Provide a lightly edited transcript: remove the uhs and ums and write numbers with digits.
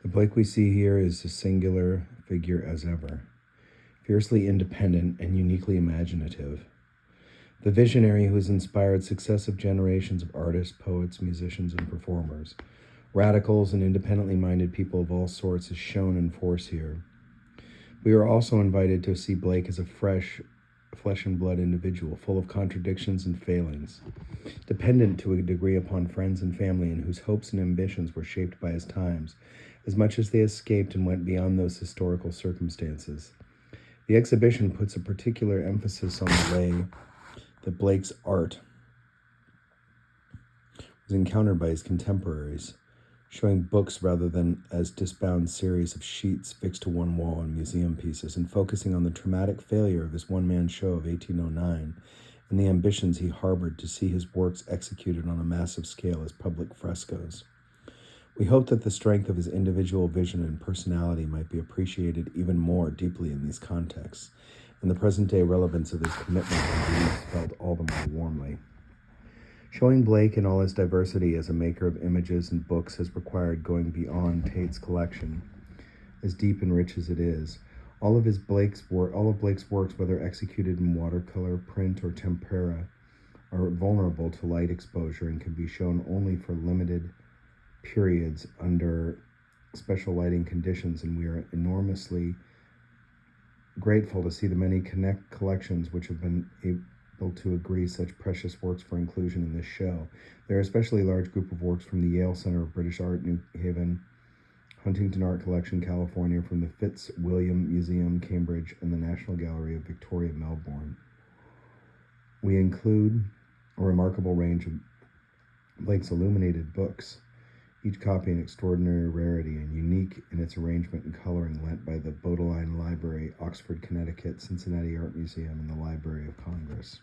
The Blake we see here is a singular figure as ever, fiercely independent and uniquely imaginative. The visionary who has inspired successive generations of artists, poets, musicians, and performers. Radicals and independently minded people of all sorts is shown in force here. We are also invited to see Blake as a fresh, flesh and blood individual, full of contradictions and failings, dependent to a degree upon friends and family, and whose hopes and ambitions were shaped by his times, as much as they escaped and went beyond those historical circumstances. The exhibition puts a particular emphasis on the way that Blake's art was encountered by his contemporaries, showing books rather than as disbound series of sheets fixed to one wall in museum pieces, and focusing on the traumatic failure of his one-man show of 1809 and the ambitions he harbored to see his works executed on a massive scale as public frescoes. We hope that the strength of his individual vision and personality might be appreciated even more deeply in these contexts, and the present-day relevance of his commitment can be felt all the more warmly. Showing Blake in all his diversity as a maker of images and books has required going beyond Tate's collection, as deep and rich as it is. All of Blake's works, whether executed in watercolor, print, or tempera, are vulnerable to light exposure and can be shown only for limited periods under special lighting conditions, and we are enormously grateful to see the many collections which have been able to agree such precious works for inclusion in this show. There are especially a large group of works from the Yale Center of British Art, New Haven, Huntington Art Collection, California, from the Fitzwilliam Museum, Cambridge, and the National Gallery of Victoria, Melbourne. We include a remarkable range of Blake's illuminated books, each copy an extraordinary rarity and unique in its arrangement and coloring, lent by the Bodleian Library, Oxford, Connecticut, Cincinnati Art Museum, and the Library of Congress.